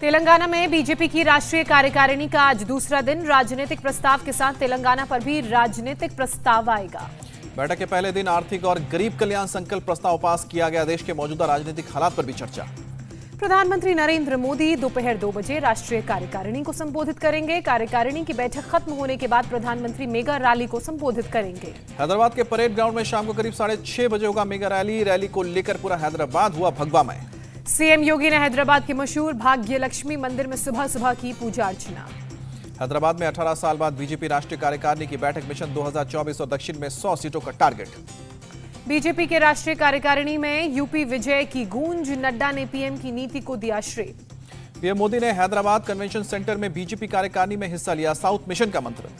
तेलंगाना में बीजेपी की राष्ट्रीय कार्यकारिणी का आज दूसरा दिन। राजनीतिक प्रस्ताव के साथ तेलंगाना पर भी राजनीतिक प्रस्ताव आएगा। बैठक के पहले दिन आर्थिक और गरीब कल्याण संकल्प प्रस्ताव पास किया गया। देश के मौजूदा राजनीतिक हालात पर भी चर्चा। प्रधानमंत्री नरेंद्र मोदी दोपहर 2 बजे राष्ट्रीय कार्यकारिणी को संबोधित करेंगे। कार्यकारिणी की बैठक खत्म होने के बाद प्रधानमंत्री मेगा रैली को संबोधित करेंगे। हैदराबाद के परेड ग्राउंड में शाम को करीब 6:30 बजे होगा मेगा रैली। रैली को लेकर पूरा हैदराबाद हुआ भगवामय। सीएम योगी ने हैदराबाद के मशहूर भाग्य लक्ष्मी मंदिर में सुबह सुबह की पूजा अर्चना। हैदराबाद में 18 साल बाद बीजेपी राष्ट्रीय कार्यकारिणी की बैठक। मिशन 2024 और दक्षिण में 100 सीटों का टारगेट। बीजेपी के राष्ट्रीय कार्यकारिणी में यूपी विजय की गूंज। नड्डा ने पीएम की नीति को दिया श्रेय। पीएम मोदी ने हैदराबाद कन्वेंशन सेंटर में बीजेपी कार्यकारिणी में हिस्सा लिया। साउथ मिशन का मंत्र।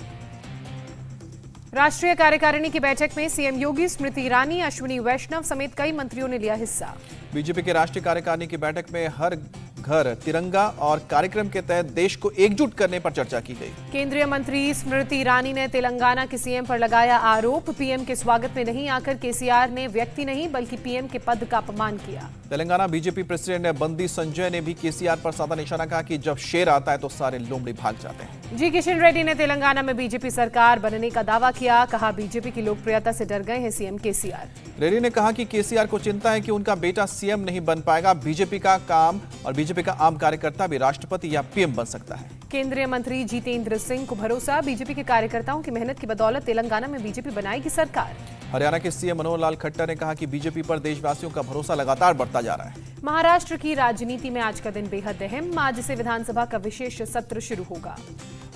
राष्ट्रीय कार्यकारिणी की बैठक में सीएम योगी, स्मृति ईरानी, अश्विनी वैष्णव समेत कई मंत्रियों ने लिया हिस्सा। बीजेपी के राष्ट्रीय कार्यकारिणी की बैठक में हर घर तिरंगा और कार्यक्रम के तहत देश को एकजुट करने पर चर्चा की गई। केंद्रीय मंत्री स्मृति ईरानी ने तेलंगाना के सीएम पर लगाया आरोप। पीएम के स्वागत में नहीं आकर केसीआर ने व्यक्ति नहीं बल्कि पीएम के पद का अपमान किया। तेलंगाना बीजेपी प्रेसिडेंट बंदी संजय ने भी केसीआर पर साधा निशाना। कहा कि जब शेर आता है तो सारे लोमड़ी भाग जाते हैं। जी किशन रेड्डी ने तेलंगाना में बीजेपी सरकार बनने का दावा किया। कहा बीजेपी की लोकप्रियता से डर गए हैं सीएम केसीआर। रेड्डी ने कहा कि केसीआर को चिंता है कि उनका बेटा सीएम नहीं बन पाएगा। बीजेपी का आम कार्यकर्ता भी राष्ट्रपति या पीएम बन सकता है। केंद्रीय मंत्री जितेंद्र सिंह को भरोसा। बीजेपी के कार्यकर्ताओं की मेहनत की बदौलत तेलंगाना में बीजेपी बनाएगी सरकार। हरियाणा के सीएम मनोहर लाल खट्टर ने कहा कि बीजेपी पर देशवासियों का भरोसा लगातार बढ़ता जा रहा है। महाराष्ट्र की राजनीति में आज का दिन बेहद अहम। आज से विधानसभा का विशेष सत्र शुरू होगा।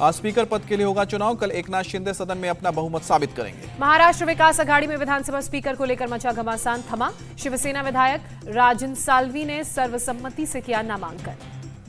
आज स्पीकर पद के लिए होगा चुनाव। कल एकनाथ शिंदे सदन में अपना बहुमत साबित करेंगे। महाराष्ट्र विकास अघाड़ी में विधानसभा स्पीकर को लेकर मचा घमासान थमा। शिवसेना विधायक राजन साल्वी ने सर्वसम्मति से किया नामांकन।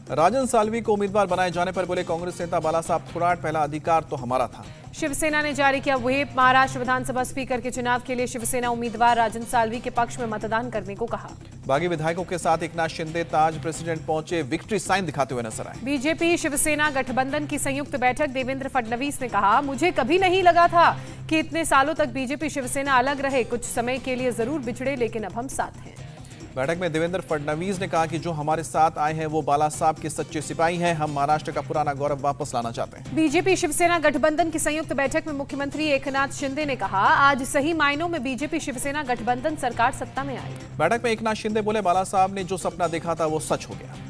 राजन साल्वी को उम्मीदवार बनाए जाने पर बोले कांग्रेस नेता बालासाहब थोराट, पहला अधिकार तो हमारा था। शिवसेना ने जारी किया व्हिप। महाराष्ट्र विधानसभा स्पीकर के चुनाव के लिए शिवसेना उम्मीदवार राजन साल्वी के पक्ष में मतदान करने को कहा। बागी विधायकों के साथ एकनाथ शिंदे ताज प्रेसिडेंट पहुंचे। विक्ट्री साइन दिखाते हुए नजर आए। बीजेपी शिवसेना गठबंधन की संयुक्त बैठक। देवेंद्र फडणवीस ने कहा, मुझे कभी नहीं लगा था कि इतने सालों तक बीजेपी शिवसेना अलग रहे। कुछ समय के लिए जरूर बिछड़े लेकिन अब हम साथ हैं। बैठक में देवेंद्र फडणवीस ने कहा कि जो हमारे साथ आए हैं वो बाला साहब के सच्चे सिपाही हैं। हम महाराष्ट्र का पुराना गौरव वापस लाना चाहते हैं। बीजेपी शिवसेना गठबंधन की संयुक्त बैठक में मुख्यमंत्री एकनाथ शिंदे ने कहा, आज सही मायनों में बीजेपी शिवसेना गठबंधन सरकार सत्ता में आई। बैठक में एकनाथ शिंदे बोले, बाला साहब ने जो सपना देखा था वो सच हो गया।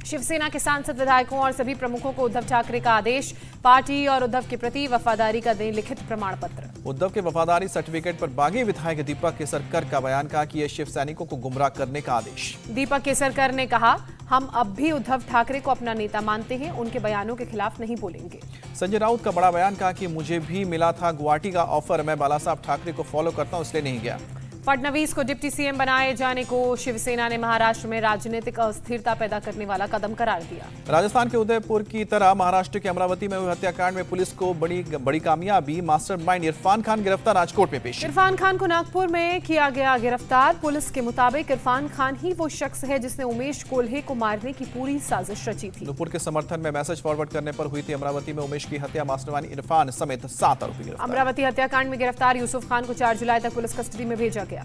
शिवसेना के सांसद, विधायकों और सभी प्रमुखों को उद्धव ठाकरे का आदेश। पार्टी और उद्धव के प्रति वफादारी का दें लिखित प्रमाण पत्र। उद्धव के वफादारी सर्टिफिकेट पर बागी विधायक दीपक केसरकर का बयान। कहा कि यह शिव सैनिकों को गुमराह करने का आदेश। दीपक केसरकर ने कहा, हम अब भी उद्धव ठाकरे को अपना नेता मानते हैं, उनके बयानों के खिलाफ नहीं बोलेंगे। संजय राउत का बड़ा बयान। कहा कि मुझे भी मिला था गुवाहाटी का ऑफर, मैं बाला साहब ठाकरे को फॉलो करता हूं इसलिए नहीं गया। फडणवीस को डिप्टी सीएम बनाए जाने को शिवसेना ने महाराष्ट्र में राजनीतिक अस्थिरता पैदा करने वाला कदम करार दिया। राजस्थान के उदयपुर की तरह महाराष्ट्र के अमरावती में हुए हत्याकांड में पुलिस को बड़ी कामयाबी। मास्टरमाइंड इरफान खान गिरफ्तार, राजकोट में पेश। इरफान खान को नागपुर में किया गया गिरफ्तार। पुलिस के मुताबिक इरफान खान ही वो शख्स है जिसने उमेश कोल्हे को मारने की पूरी साजिश रची थी। नुपुर के समर्थन में मैसेज फॉरवर्ड करने पर हुई थी अमरावती में उमेश की हत्या। मास्टरमाइंड इरफान समेत 7 आरोपी गिरफ्तार। अमरावती हत्याकांड में गिरफ्तार यूसुफ खान को 4 जुलाई तक पुलिस कस्टडी में भेजा गया।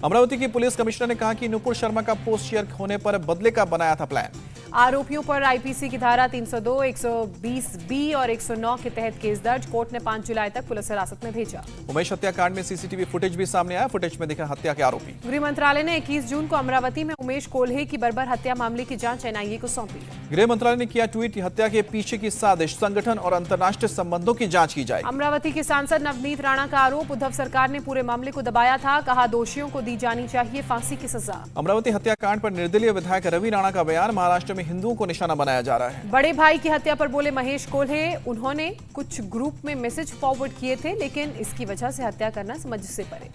अमरावती की पुलिस कमिश्नर ने कहा कि नुपुर शर्मा का पोस्ट शेयर होने पर बदले का बनाया था प्लान। आरोपियों पर आईपीसी की धारा 302, 120B और 109 के तहत केस दर्ज। कोर्ट ने 5 जुलाई तक पुलिस हिरासत में भेजा। उमेश हत्याकांड में सीसीटीवी फुटेज भी सामने आया। फुटेज में दिखा हत्या के आरोपी। गृह मंत्रालय ने 21 जून को अमरावती में उमेश कोल्हे की बर्बर हत्या मामले की जांच एनआईए को सौंपी। गृह मंत्रालय ने किया ट्वीट, हत्या के पीछे की साजिश, संगठन और अंतर्राष्ट्रीय संबंधों की जांच की जाए। अमरावती के सांसद नवनीत राणा का आरोप, उद्धव सरकार ने पूरे मामले को दबाया था। कहा, दोषियों को दी जानी चाहिए फांसी की सजा। अमरावती हत्याकांड पर निर्दलीय विधायक रवि राणा का बयान। महाराष्ट्र में हिंदुओं को निशाना बनाया जा रहा है। बड़े भाई की हत्या पर बोले महेश कोल्हे, उन्होंने कुछ ग्रुप में मैसेज फॉरवर्ड किए थे लेकिन इसकी वजह से हत्या करना समझ से परे।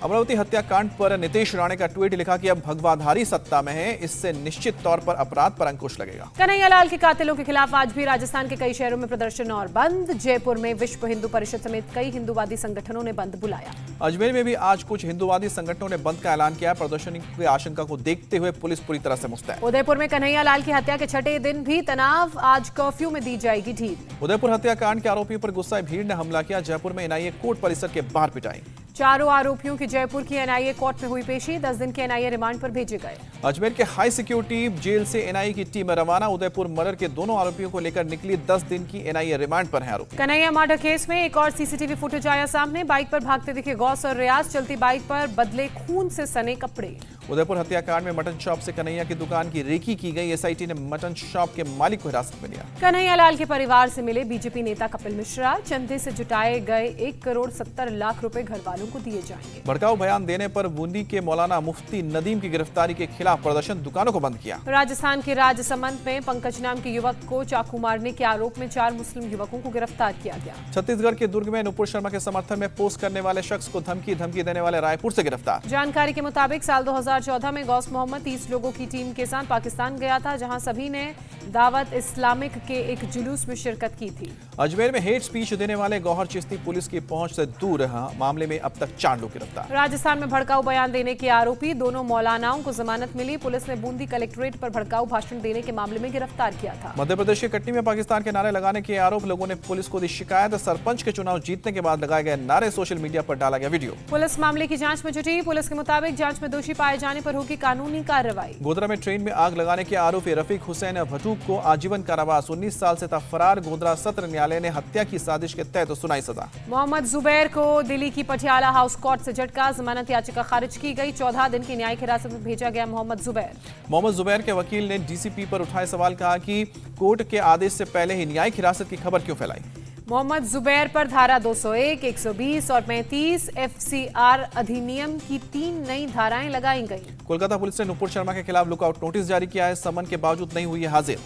अमरावती हत्याकांड पर नीतीश राणे का ट्वीट लिखा कि अब भगवाधारी सत्ता में है, इससे निश्चित तौर पर अपराध पर अंकुश लगेगा। कन्हैयालाल के कातिलों के खिलाफ आज भी राजस्थान के कई शहरों में प्रदर्शन और बंद। जयपुर में विश्व हिंदू परिषद समेत कई हिंदूवादी संगठनों ने बंद बुलाया। अजमेर में भी आज कुछ हिंदूवादी संगठनों ने बंद का ऐलान किया। प्रदर्शन की आशंका को देखते हुए पुलिस पूरी तरह से मुस्तैद। उदयपुर में कन्हैयालाल की हत्या के 6ठे दिन भी तनाव। आज कर्फ्यू में दी जाएगी ढील। उदयपुर हत्याकांड के आरोपियों पर गुस्साए भीड़ ने हमला किया। जयपुर में एनआईए कोर्ट परिसर के बाहर पिटाई। चारों आरोपियों की जयपुर की एनआईए कोर्ट में हुई पेशी। 10 दिन के एनआईए रिमांड पर भेजे गए। अजमेर के हाई सिक्योरिटी जेल से एनआईए की टीम रवाना। उदयपुर मर्डर के दोनों आरोपियों को लेकर निकली। 10 दिन की एनआईए रिमांड पर है आरोपी। कन्हैया मर्डर केस में एक और सीसीटीवी फुटेज आया सामने। बाइक पर भागते दिखे गौस और रियाज। चलती बाइक पर बदले खून से सने कपड़े। उदयपुर हत्याकांड में मटन शॉप से कन्हैया की दुकान की रेकी की गई। एसआईटी ने मटन शॉप के मालिक को हिरासत में लिया। कन्हैया लाल के परिवार से मिले बीजेपी नेता कपिल मिश्रा। चंदे से जुटाए गए 1,70,00,000 रुपए घर वालों को दिए जाएंगे। भड़काऊ बयान देने पर बूंदी के मौलाना मुफ्ती नदीम की गिरफ्तारी के खिलाफ प्रदर्शन, दुकानों को बंद किया। राजस्थान के राजसमंद में पंकज नाम के युवक को चाकू मारने के आरोप में 4 मुस्लिम युवकों को गिरफ्तार किया गया। छत्तीसगढ़ के दुर्ग में नुपुर शर्मा के समर्थन में पोस्ट करने वाले शख्स को धमकी देने वाले रायपुर से गिरफ्तार। जानकारी के मुताबिक साल 2014 में गौस मोहम्मद 30 लोगों की टीम के साथ पाकिस्तान गया था, जहां सभी ने दावत इस्लामिक के एक जुलूस में शिरकत की थी। अजमेर में हेट स्पीच देने वाले गौहर चिश्ती पुलिस की पहुंच से दूर रहा। मामले में अब तक 4 लोग गिरफ्तार। राजस्थान में भड़काऊ बयान देने के आरोपी दोनों मौलानाओं को जमानत मिली। पुलिस ने बूंदी कलेक्ट्रेट पर भड़काऊ भाषण देने के मामले में गिरफ्तार किया था। मध्य प्रदेश के कटनी में पाकिस्तान के नारे लगाने के आरोप। लोगों ने पुलिस को दी शिकायत। सरपंच के चुनाव जीतने के बाद लगाए गए नारे सोशल मीडिया पर डाला गया वीडियो। पुलिस मामले की जांच में जुटी। पुलिस के मुताबिक जांच में दोषी पाए जाने पर होगी कानूनी कार्रवाई। गोधरा में ट्रेन में आग लगाने के आरोपी रफीक हुसैन भटूक को आजीवन कारावास। 19 साल से था फरार। गोधरा सत्र न्यायालय ने हत्या की साजिश के तहत सुनाई सजा। मोहम्मद जुबैर को दिल्ली की पटियाला हाउस कोर्ट से झटका। जमानत याचिका खारिज की गई। 14 दिन की न्यायिक हिरासत में भेजा गया मोहम्मद जुबैर के वकील ने डीसीपी पर उठाए सवाल। कहा कि कोर्ट के आदेश से पहले ही न्यायिक हिरासत की खबर क्यों फैलाई। मोहम्मद जुबैर पर धारा 201, 120 और 35 एफसीआर अधिनियम की 3 नई धाराएं लगाई गई। कोलकाता पुलिस ने नुपुर शर्मा के खिलाफ लुकआउट नोटिस जारी किया है। समन के बावजूद नहीं हुई है हाजिर।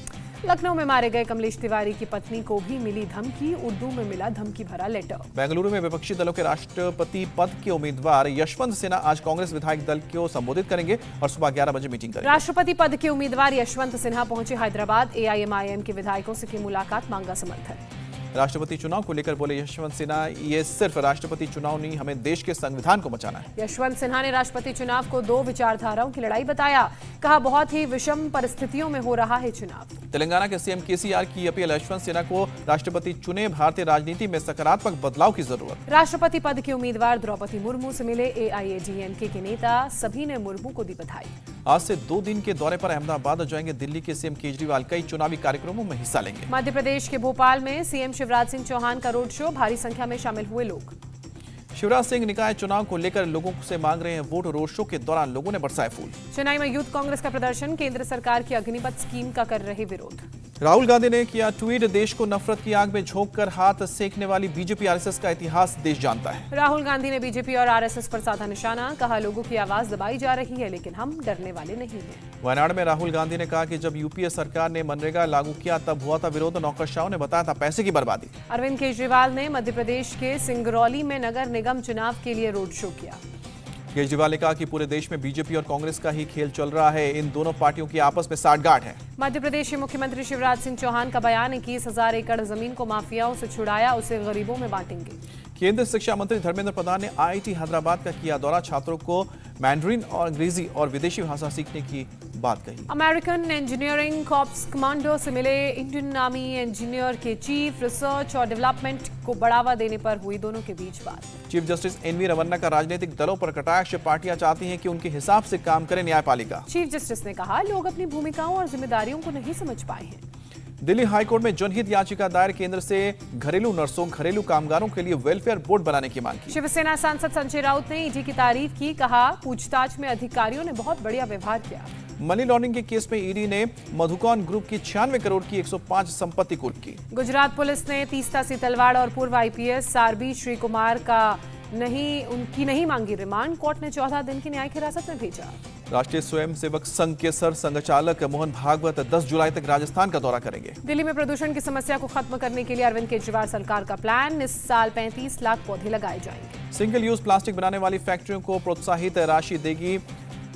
लखनऊ में मारे गए कमलेश तिवारी की पत्नी को भी मिली धमकी। उर्दू में मिला धमकी भरा लेटर। बेंगलुरु में विपक्षी दलों के राष्ट्रपति पद के उम्मीदवार यशवंत सिन्हा आज कांग्रेस विधायक दल को संबोधित करेंगे और सुबह 11 बजे मीटिंग करेंगे। राष्ट्रपति पद के उम्मीदवार यशवंत सिन्हा पहुंचे हैदराबाद। एआईएमआईएम के विधायकों से की मुलाकात, मांगा समर्थन। राष्ट्रपति चुनाव को लेकर बोले यशवंत सिन्हा, ये सिर्फ राष्ट्रपति चुनाव नहीं, हमें देश के संविधान को बचाना है। यशवंत सिन्हा ने राष्ट्रपति चुनाव को 2 विचारधाराओं की लड़ाई बताया। कहा, बहुत ही विषम परिस्थितियों में हो रहा है चुनाव। तेलंगाना के सीएम केसीआर की अपील। यशवंत सिन्हा को राष्ट्रपति चुने। भारतीय राजनीति में सकारात्मक बदलाव की जरूरत। राष्ट्रपति पद के उम्मीदवार द्रौपदी मुर्मू से मिले एआईएडीएमके के नेता। सभी ने मुर्मू को दी बधाई। आज से 2 दिन के दौरे पर अहमदाबाद जाएंगे दिल्ली के सीएम केजरीवाल। कई चुनावी कार्यक्रमों में हिस्सा लेंगे। मध्य प्रदेश के भोपाल में सीएम शिवराज सिंह चौहान का रोड शो। भारी संख्या में शामिल हुए लोग। शिवराज सिंह निकाय चुनाव को लेकर लोगों से मांग रहे हैं वोट। रोड शो के दौरान लोगों ने बरसाए फूल। चेन्नई में यूथ कांग्रेस का प्रदर्शन। केंद्र सरकार की अग्निपथ स्कीम का कर रहे विरोध। राहुल गांधी ने किया ट्वीट। देश को नफरत की आग में झोंककर हाथ सेकने वाली बीजेपी आरएसएस का इतिहास देश जानता है। राहुल गांधी ने बीजेपी और आरएसएस पर साधा निशाना। कहा, लोगों की आवाज दबाई जा रही है, लेकिन हम डरने वाले नहीं हैं। वायनाड में राहुल गांधी ने कहा कि जब यूपीए सरकार ने मनरेगा लागू किया तब हुआ था विरोध। नौकरशाहों ने बताया था पैसे की बर्बादी। अरविंद केजरीवाल ने मध्य प्रदेश के सिंगरौली में नगर निगम चुनाव के लिए रोड शो किया। केजरीवाल ने कहा कि पूरे देश में बीजेपी और कांग्रेस का ही खेल चल रहा है। इन दोनों पार्टियों की आपस में साठगांठ है। मध्य प्रदेश के मुख्यमंत्री शिवराज सिंह चौहान का बयान। 21,000 एकड़ जमीन को माफियाओं से छुड़ाया, उसे गरीबों में बांटेंगे। केंद्रीय शिक्षा मंत्री धर्मेंद्र प्रधान ने आईआईटी हैदराबाद का किया दौरा। छात्रों को मैंड्रिन और अंग्रेजी और विदेशी भाषा सीखने की बात कही। अमेरिकन इंजीनियरिंग कॉर्प्स कमांडो से मिले इंडियन आर्मी इंजीनियर के चीफ। रिसर्च और डेवलपमेंट को बढ़ावा देने पर हुई दोनों के बीच बात। चीफ जस्टिस एनवी रमन्ना का राजनीतिक दलों पर कटाक्ष। पार्टियां चाहती हैं कि उनके हिसाब से काम करे न्यायपालिका। चीफ जस्टिस ने कहा, लोग अपनी भूमिकाओं और जिम्मेदारियों को नहीं समझ पाए हैं। दिल्ली हाईकोर्ट में जनहित याचिका दायर। केंद्र से घरेलू नर्सों, घरेलू कामगारों के लिए वेलफेयर बोर्ड बनाने की मांग की। शिवसेना सांसद संजय राउत ने ईडी की तारीफ की। कहा, पूछताछ में अधिकारियों ने बहुत बढ़िया व्यवहार किया। मनी लॉन्ड्रिंग के केस में ईडी ने मधुकौन ग्रुप की 96 करोड़ की 105 संपत्ति कुर्क की। गुजरात पुलिस ने तीस्ता सीतलवाड़ और पूर्व आईपीएस सारबी श्री कुमार का उनकी नहीं मांगी रिमांड। कोर्ट ने 14 दिन की न्यायिक हिरासत में भेजा। राष्ट्रीय स्वयंसेवक संघ के सर संघचालक मोहन भागवत 10 जुलाई तक राजस्थान का दौरा करेंगे। दिल्ली में प्रदूषण की समस्या को खत्म करने के लिए अरविंद केजरीवाल सरकार का प्लान। इस साल 35 लाख पौधे लगाए जाएंगे। सिंगल यूज प्लास्टिक बनाने वाली फैक्ट्रियों को प्रोत्साहित राशि देगी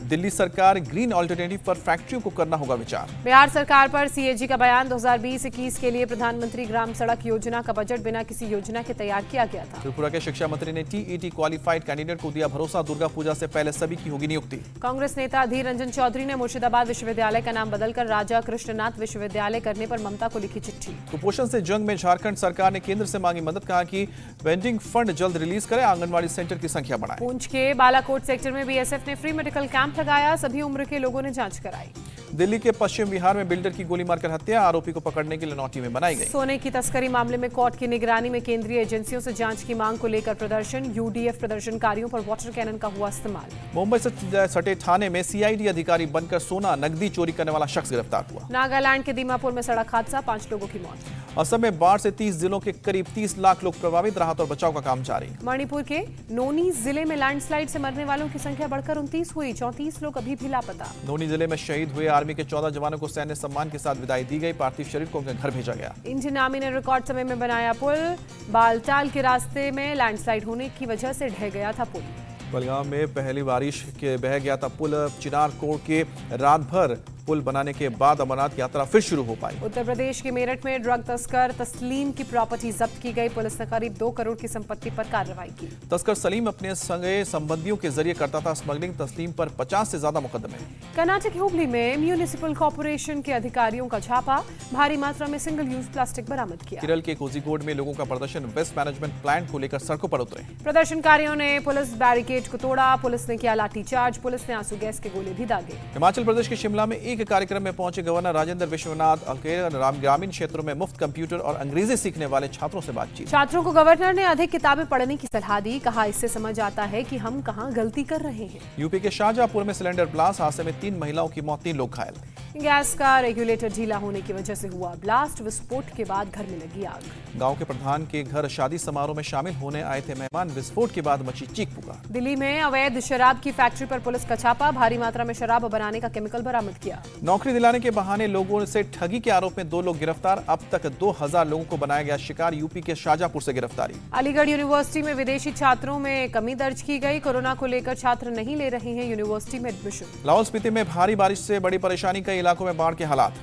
दिल्ली सरकार ग्रीन ऑल्टरनेटिव पर फैक्ट्रियों को करना होगा विचार। बिहार सरकार पर सीएजी का बयान। 2020-21 के लिए प्रधानमंत्री ग्राम सड़क योजना का बजट बिना किसी योजना के तैयार किया गया था। त्रिपुरा के शिक्षा मंत्री ने टीईटी क्वालिफाइड कैंडिडेट को दिया भरोसा, दुर्गा पूजा से पहले सभी की होगी नियुक्ति। कांग्रेस नेता अधीर रंजन चौधरी ने मुर्शिदाबाद विश्वविद्यालय का नाम बदलकर राजा कृष्णनाथ विश्वविद्यालय करने पर ममता को लिखी चिट्ठी। कुपोषण से जंग में झारखंड सरकार ने केंद्र से मांगी मदद, कहा कि वेंडिंग फंड जल्द रिलीज करे, आंगनबाड़ी सेंटर की संख्या बढ़ाए। पूंछ के बालाकोट सेक्टर में बीएसएफ ने फ्री मेडिकल कैंप लगाया, सभी उम्र के लोगों ने जांच कराई। दिल्ली के पश्चिम बिहार में बिल्डर की गोली मारकर हत्या, आरोपी को पकड़ने के लिए नौटी में बनाई गई। सोने की तस्करी मामले में कोर्ट की निगरानी में केंद्रीय एजेंसियों से जांच की मांग को लेकर प्रदर्शन। यूडीएफ प्रदर्शनकारियों पर वाटर कैनन का हुआ इस्तेमाल। मुंबई से सटे थाने में सीआईडी अधिकारी बनकर सोना नकदी चोरी करने वाला शख्स गिरफ्तार हुआ। नागालैंड के दीमापुर में सड़क हादसा, 5 लोगों की मौत। असम में बाढ़ से 30 जिलों के करीब 30 लाख लोग प्रभावित, राहत और बचाव का काम जारी। मणिपुर के नोनी जिले में लैंडस्लाइड से मरने वालों की संख्या बढ़कर 29 हुई, 34 लोग अभी भी लापता। नोनी जिले में शहीद हुए आर्मी के 14 जवानों को सैन्य सम्मान के साथ विदाई दी गई, पार्थिव शरीर को उनके घर भेजा गया। इंडियन आर्मी ने रिकॉर्ड समय में बनाया पुल, बालटाल के रास्ते में लैंडस्लाइड होने की वजह से ढह गया था पुल। बलगाम में पहली बारिश के बह गया था पुल, चिनार कोड़ के रात भर पुल बनाने के बाद अमरनाथ यात्रा फिर शुरू हो पाई। उत्तर प्रदेश के मेरठ में ड्रग तस्कर तस्लीम की प्रॉपर्टी जब्त की गई, पुलिस ने करीब 2 करोड़ की संपत्ति पर कार्रवाई की। तस्कर सलीम अपने संगे संबंधियों के जरिए करता था स्मगलिंग, तस्लीम पर 50 से ज्यादा मुकदमे। कर्नाटक हुबली में म्यूनिसिपल कॉर्पोरेशन के अधिकारियों का छापा, भारी मात्रा में सिंगल यूज प्लास्टिक बरामद किया। केरल के कोझिकोड में लोगों का प्रदर्शन, वेस्ट मैनेजमेंट प्लांट को लेकर सड़कों पर उतरे। प्रदर्शनकारियों ने पुलिस बैरिकेड को तोड़ा, पुलिस ने किया लाठीचार्ज, पुलिस ने आंसू गैस के गोले भी दागे। हिमाचल प्रदेश के शिमला में एक कार्यक्रम में पहुंचे गवर्नर राजेंद्र विश्वनाथ अर्लेकर, ग्रामीण क्षेत्रों में मुफ्त कंप्यूटर और अंग्रेजी सीखने वाले छात्रों से बातचीत। छात्रों को गवर्नर ने अधिक किताबें पढ़ने की सलाह दी, कहा इससे समझ आता है कि हम कहां गलती कर रहे हैं। यूपी के शाहजहांपुर में सिलेंडर ब्लास्ट, हादसे में 3 महिलाओं की मौत, 3 लोग घायल। गैस का रेगुलेटर ढीला होने की वजह से हुआ ब्लास्ट, विस्फोट के बाद घर में लगी आग। गांव के प्रधान के घर शादी समारोह में शामिल होने आए थे मेहमान, विस्फोट के बाद मची चीख पुकार। दिल्ली में अवैध शराब की फैक्ट्री पर पुलिस का छापा, भारी मात्रा में शराब बनाने का केमिकल बरामद किया। नौकरी दिलाने के बहाने लोगों से ठगी के आरोप में 2 लोग गिरफ्तार, अब तक 2000 लोगों को बनाया गया शिकार, यूपी के शाहजहांपुर से गिरफ्तारी। अलीगढ़ यूनिवर्सिटी में विदेशी छात्रों में कमी दर्ज की गई, कोरोना को लेकर छात्र नहीं ले रहे हैं यूनिवर्सिटी में एडमिशन। लाहौल स्पीति में भारी बारिश से बड़ी परेशानी, कई इलाकों में बाढ़ के हालात।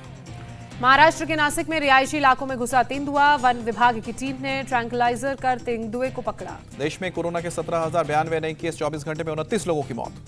महाराष्ट्र के नासिक में रिहायशी इलाकों में घुसा तेंदुआ, वन विभाग की टीम ने ट्रैंकुलाइजर कर तेंदुए को पकड़ा। देश में कोरोना के 17,092 नए केस, 24 घंटे में 29 लोगों की मौत।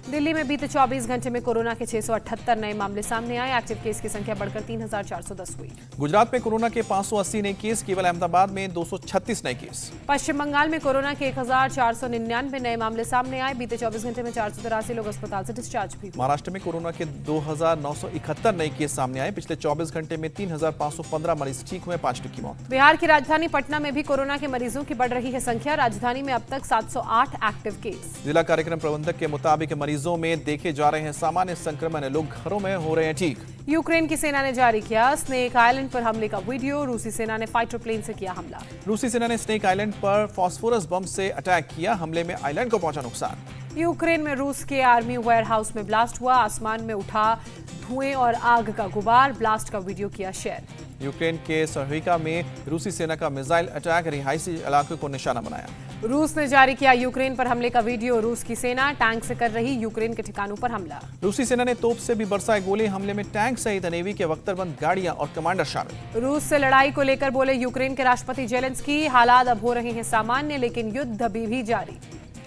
दिल्ली में बीते 24 घंटे में कोरोना के 678 नए मामले सामने आए, एक्टिव केस की संख्या बढ़कर 3,410 हुई। गुजरात में कोरोना के 580 नए केस, केवल अहमदाबाद में 236 नए केस। पश्चिम बंगाल में कोरोना के 1,499 नए मामले सामने आए, बीते 24 घंटे में 483 लोग अस्पताल से डिस्चार्ज भी हुए। महाराष्ट्र में कोरोना के 2,971 नए केस सामने आए, पिछले 24 घंटे में 3,515 मरीज ठीक हुए, 5 की मौत। बिहार की राजधानी पटना में भी कोरोना के मरीजों की बढ़ रही है संख्या, राजधानी में अब तक 708 एक्टिव केस। जिला कार्यक्रम प्रबंधक के मुताबिक मरीजों में देखे जा रहे हैं सामान्य संक्रमण, लोग घरों में हो रहे हैं ठीक। यूक्रेन की सेना ने जारी किया स्नेक आइलैंड पर हमले का वीडियो, रूसी सेना ने फाइटर प्लेन से किया हमला। रूसी सेना ने स्नेक आइलैंड पर फास्फोरस बम से अटैक किया, हमले में आइलैंड को पहुंचा नुकसान। यूक्रेन में रूस के आर्मी वेयरहाउस में ब्लास्ट हुआ, आसमान में उठा धुएं और आग का गुबार, ब्लास्ट का वीडियो किया शेयर। यूक्रेन के सर्विका में रूसी सेना का मिसाइल अटैक, रिहायशी इलाके को निशाना बनाया। रूस ने जारी किया यूक्रेन पर हमले का वीडियो, रूस की सेना टैंक से कर रही यूक्रेन के ठिकानों पर हमला। रूसी सेना ने तोप से भी बरसाए गोले, हमले में टैंक सहित नेवी के बख्तरबंद गाड़ियां और कमांडर शामिल। रूस से लड़ाई को लेकर बोले यूक्रेन के राष्ट्रपति जेलेंस्की, हालात अब हो रहे हैं सामान्य, लेकिन युद्ध अभी भी जारी।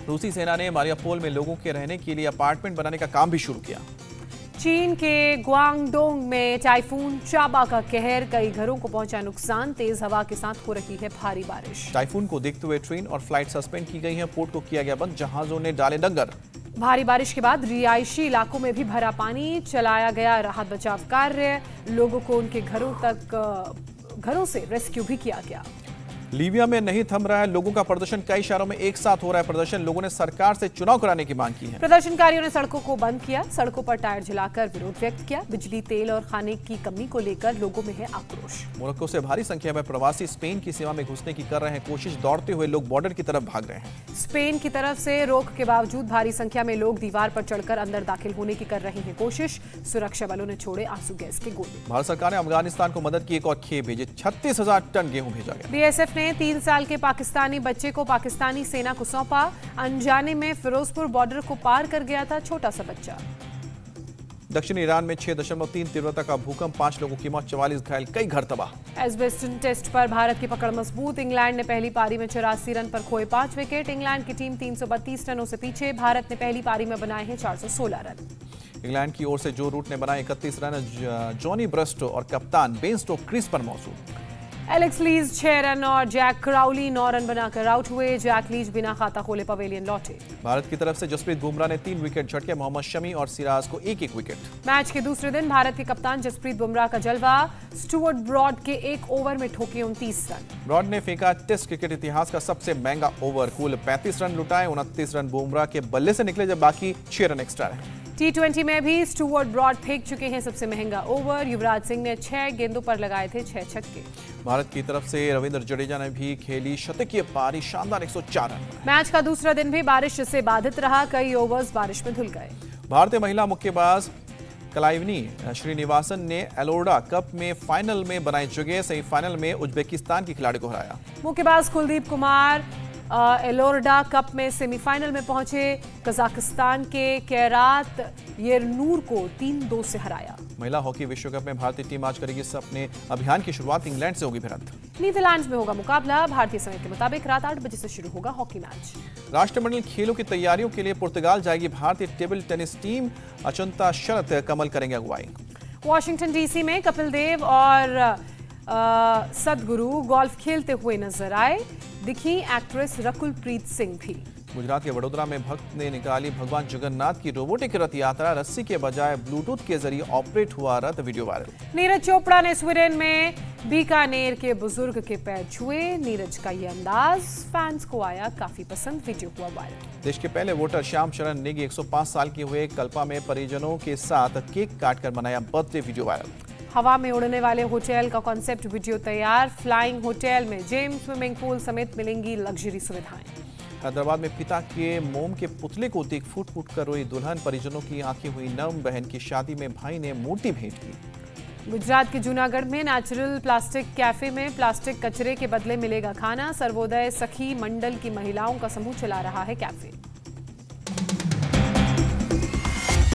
रूसी सेना ने मारियापोल में लोगों के रहने के लिए अपार्टमेंट बनाने का काम भी शुरू किया। चीन के ग्वांगडोंग में टाइफून चाबा का कहर, कई घरों को पहुंचा नुकसान, तेज हवा के साथ हो रही है भारी बारिश। टाइफून को देखते हुए ट्रेन और फ्लाइट सस्पेंड की गई है, पोर्ट को किया गया बंद, जहाजों ने डाले डंगर। भारी बारिश के बाद रिहायशी इलाकों में भी भरा पानी, चलाया गया राहत बचाव कार्य, लोगों को उनके घरों से रेस्क्यू भी किया गया। लीबिया में नहीं थम रहा है लोगों का प्रदर्शन, कई शहरों में एक साथ हो रहा है प्रदर्शन, लोगों ने सरकार से चुनाव कराने की मांग की है। प्रदर्शनकारियों ने सड़कों को बंद किया, सड़कों पर टायर जलाकर विरोध व्यक्त किया, बिजली, तेल और खाने की कमी को लेकर लोगों में है आक्रोश। मोरक्को से भारी संख्या में प्रवासी स्पेन की सीमा में घुसने की कर रहे हैं कोशिश, दौड़ते हुए लोग बॉर्डर की तरफ भाग रहे हैं। स्पेन की तरफ से रोक के बावजूद भारी संख्या में लोग दीवार पर चढ़कर अंदर दाखिल होने की कर रहे हैं कोशिश, सुरक्षा बलों ने छोड़े आंसू गैस के गोले। भारत सरकार ने अफगानिस्तान को मदद की एक और खेप भेजी, 36,000 टन गेहूं भेजा गया। बीएसएफ ने ने 3 साल के पाकिस्तानी बच्चे को पाकिस्तानी सेना को सौंपा। अनजाने में फिरोजपुर बॉर्डर को पार कर गया था छोटा सा बच्चा। दक्षिणी ईरान में 6.3 तीव्रता का भूकंप, 5 लोगों की मौत, 44 घायल, कई घर तबाह। एजबेस्टन टेस्ट पर भारत की पकड़ मजबूत। इंग्लैंड ने पहली पारी में 84 रन पर खोए 5 विकेट। इंग्लैंड की टीम 332 रनों से पीछे। भारत ने पहली पारी में बनाए हैं 416 रन। इंग्लैंड की ओर से जो रूट ने बनाए 31 रन। जॉनी ब्रस्टो और कप्तान बेन स्टोक्स क्रीज पर मौजूद। एलेक्स लीज 6 रन और जैक क्राउली 9 रन बनाकर आउट हुए। जैक लीज बिना खाता खोले पवेलियन लौटे। भारत की तरफ से जसप्रीत बुमराह ने 3 विकेट झटके, मोहम्मद शमी और सिराज को एक विकेट। मैच के दूसरे दिन भारत के कप्तान जसप्रीत बुमराह का जलवा। स्टुअर्ट ब्रॉड के 1 ओवर में ठोके 29 रन। ब्रॉड ने फेंका टेस्ट क्रिकेट इतिहास का सबसे महंगा ओवर। कुल 35 रन लुटाए, 29 रन बुमराह के बल्ले से निकले, जब बाकी 6 रन एक्स्ट्रा रहे। T20 में भी स्टुअर्ट ब्रॉड फेंक चुके हैं सबसे महंगा ओवर। युवराज सिंह ने 6 गेंदों पर लगाए थे 6 छक्के। भारत की तरफ से रविंद्र जडेजा ने भी खेली शतकीय पारी, शानदार 104 रन। मैच का दूसरा दिन भी बारिश से बाधित रहा। कई ओवर्स बारिश में धुल गए। भारतीय महिला मुक्केबाज कलाइवनी श्रीनिवासन ने एलोरा कप में फाइनल में बनाई जगह। सेमीफाइनल में उज्बेकिस्तान की खिलाड़ी को हराया। मुक्केबाज कुलदीप कुमार एलोरडा कप में सेमीफाइनल में पहुंचे। कजाकिस्तान के कैरात येरनूर को 3-2 से हराया। महिला हॉकी विश्व कप में भारतीय टीम आज करेगी अपने अभियान की शुरुआत। इंग्लैंड से होगी भिड़ंत। नीदरलैंड्स में होगा मुकाबला। भारतीय समय के मुताबिक रात 8 बजे से शुरू होगा हॉकी मैच। राष्ट्रमंडल खेलों की तैयारियों के लिए पुर्तगाल जाएगी भारतीय table tennis team. Achanta Sharath Kamal करेंगे अगुवाई। वॉशिंगटन डीसी में कपिल देव और सदगुरु गोल्फ खेलते हुए नजर आए। दिखी एक्ट्रेस रकुलप्रीत सिंह भी। गुजरात के वडोदरा में भक्त ने निकाली भगवान जगन्नाथ की रोबोटिक रथ यात्रा। रस्सी के बजाय ब्लूटूथ के जरिए ऑपरेट हुआ रथ, वीडियो वायरल। नीरज चोपड़ा ने स्वीडन में बीकानेर के बुजुर्ग के पैर छुए। नीरज का ये अंदाज फैंस को आया काफी पसंद, वीडियो हुआ वायरल। देश के पहले वोटर श्याम शरण नेगी 105 साल के हुए। कल्पा में परिजनों के साथ केक काटकर मनाया बर्थडे, वीडियो वायरल। हवा में उड़ने वाले होटल का कॉन्सेप्ट वीडियो तैयार। फ्लाइंग होटल में जिम, स्विमिंग पूल समेत मिलेंगी लग्जरी सुविधाएं। हैदराबाद में पिता के मोम के पुतले को देख फूट फूट कर रोई दुल्हन। परिजनों की आंखें हुई नम। बहन की शादी में भाई ने मूर्ति भेंट की। गुजरात के जूनागढ़ में नेचुरल प्लास्टिक कैफे में प्लास्टिक कचरे के बदले मिलेगा खाना। सर्वोदय सखी मंडल की महिलाओं का समूह चला रहा है कैफे।